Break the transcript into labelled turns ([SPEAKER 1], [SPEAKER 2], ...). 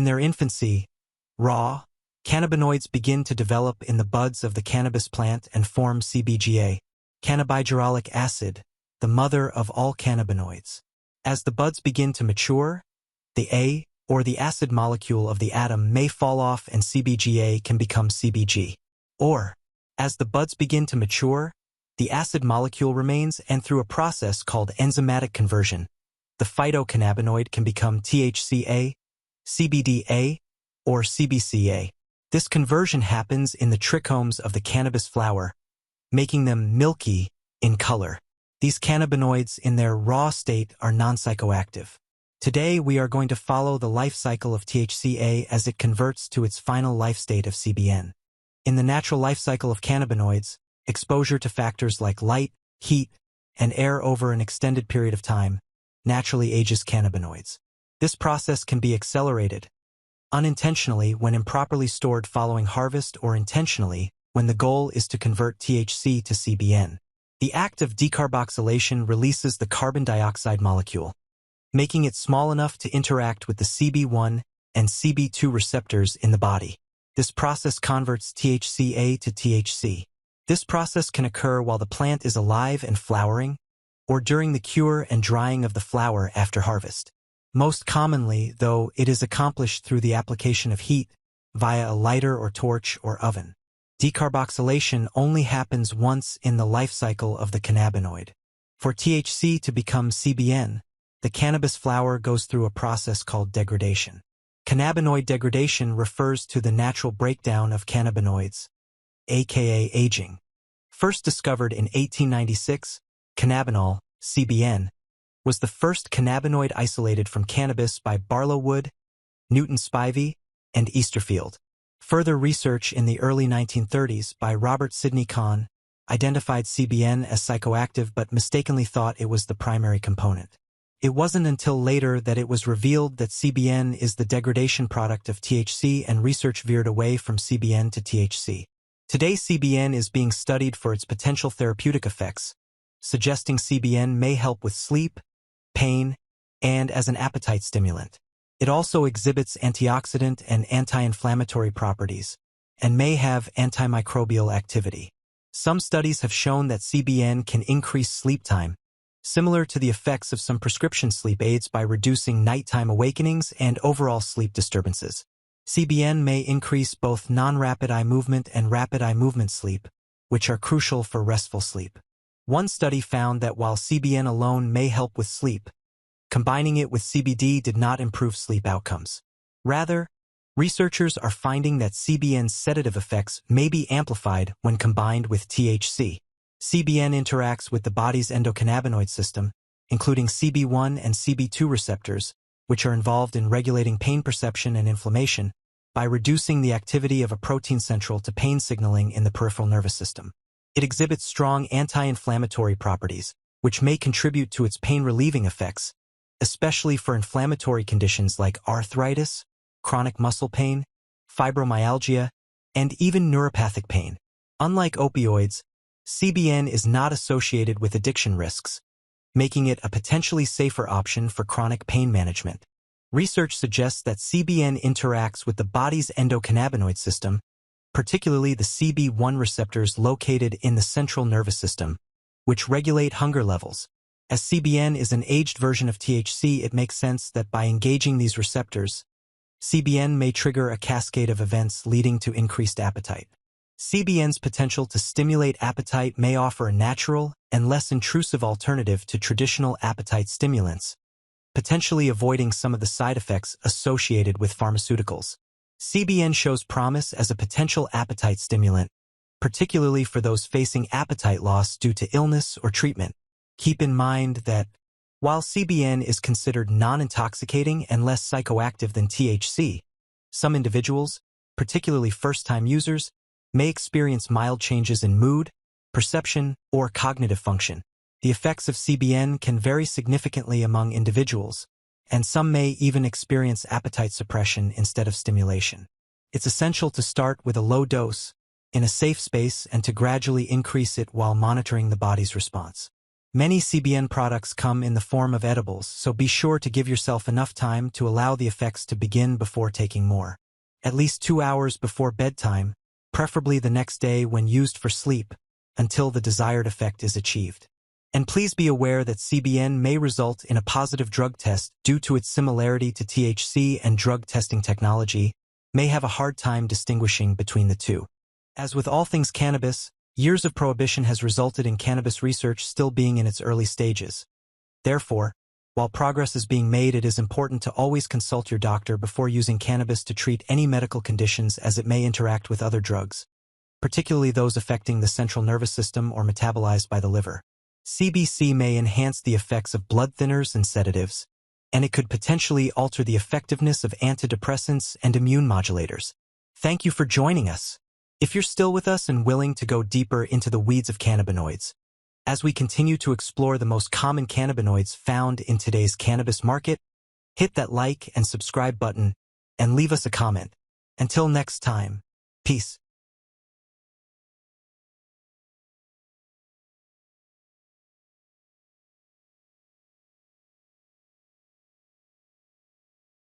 [SPEAKER 1] In their infancy, raw, cannabinoids begin to develop in the buds of the cannabis plant and form CBGA, cannabigerolic acid, the mother of all cannabinoids. As the buds begin to mature, the A, or the acid molecule of the atom, may fall off and CBGA can become CBG. Or, as the buds begin to mature, the acid molecule remains, and through a process called enzymatic conversion, the phytocannabinoid can become THCA, CBDA, or CBCA. This conversion happens in the trichomes of the cannabis flower, making them milky in color. These cannabinoids in their raw state are non-psychoactive. Today we are going to follow the life cycle of THCA as it converts to its final life state of CBN. In the natural life cycle of cannabinoids, exposure to factors like light, heat, and air over an extended period of time naturally ages cannabinoids. This process can be accelerated, unintentionally when improperly stored following harvest, or intentionally when the goal is to convert THC to CBN. The act of decarboxylation releases the carbon dioxide molecule, making it small enough to interact with the CB1 and CB2 receptors in the body. This process converts THCA to THC. This process can occur while the plant is alive and flowering, or during the cure and drying of the flower after harvest. Most commonly, though, it is accomplished through the application of heat via a lighter or torch or oven. Decarboxylation only happens once in the life cycle of the cannabinoid. For THC to become CBN, the cannabis flower goes through a process called degradation. Cannabinoid degradation refers to the natural breakdown of cannabinoids, aka aging. First discovered in 1896, cannabinol, CBN, was the first cannabinoid isolated from cannabis by Barlowwood, Newton Spivey, and Easterfield. Further research in the early 1930s by Robert Sidney Kahn identified CBN as psychoactive but mistakenly thought it was the primary component. It wasn't until later that it was revealed that CBN is the degradation product of THC, and research veered away from CBN to THC. Today, CBN is being studied for its potential therapeutic effects, suggesting CBN may help with sleep, pain, and as an appetite stimulant. It also exhibits antioxidant and anti-inflammatory properties, and may have antimicrobial activity. Some studies have shown that CBN can increase sleep time, similar to the effects of some prescription sleep aids, by reducing nighttime awakenings and overall sleep disturbances. CBN may increase both non-rapid eye movement and rapid eye movement sleep, which are crucial for restful sleep. One study found that while CBN alone may help with sleep, combining it with CBD did not improve sleep outcomes. Rather, researchers are finding that CBN's sedative effects may be amplified when combined with THC. CBN interacts with the body's endocannabinoid system, including CB1 and CB2 receptors, which are involved in regulating pain perception and inflammation, by reducing the activity of a protein central to pain signaling in the peripheral nervous system. It exhibits strong anti-inflammatory properties, which may contribute to its pain-relieving effects, especially for inflammatory conditions like arthritis, chronic muscle pain, fibromyalgia, and even neuropathic pain. Unlike opioids, CBN is not associated with addiction risks, making it a potentially safer option for chronic pain management. Research suggests that CBN interacts with the body's endocannabinoid system, particularly the CB1 receptors located in the central nervous system, which regulate hunger levels. As CBN is an aged version of THC, it makes sense that by engaging these receptors, CBN may trigger a cascade of events leading to increased appetite. CBN's potential to stimulate appetite may offer a natural and less intrusive alternative to traditional appetite stimulants, potentially avoiding some of the side effects associated with pharmaceuticals. CBN shows promise as a potential appetite stimulant, particularly for those facing appetite loss due to illness or treatment. Keep in mind that, while CBN is considered non-intoxicating and less psychoactive than THC, some individuals, particularly first-time users, may experience mild changes in mood, perception, or cognitive function. The effects of CBN can vary significantly among individuals, and some may even experience appetite suppression instead of stimulation. It's essential to start with a low dose, in a safe space, and to gradually increase it while monitoring the body's response. Many CBN products come in the form of edibles, so be sure to give yourself enough time to allow the effects to begin before taking more. At least 2 hours before bedtime, preferably the next day when used for sleep, until the desired effect is achieved. And please be aware that CBN may result in a positive drug test due to its similarity to THC, and drug testing technology may have a hard time distinguishing between the two. As with all things cannabis, years of prohibition has resulted in cannabis research still being in its early stages. Therefore, while progress is being made, it is important to always consult your doctor before using cannabis to treat any medical conditions, as it may interact with other drugs, particularly those affecting the central nervous system or metabolized by the liver. CBC may enhance the effects of blood thinners and sedatives, and it could potentially alter the effectiveness of antidepressants and immune modulators. Thank you for joining us. If you're still with us and willing to go deeper into the weeds of cannabinoids, as we continue to explore the most common cannabinoids found in today's cannabis market, hit that like and subscribe button and leave us a comment. Until next time, peace.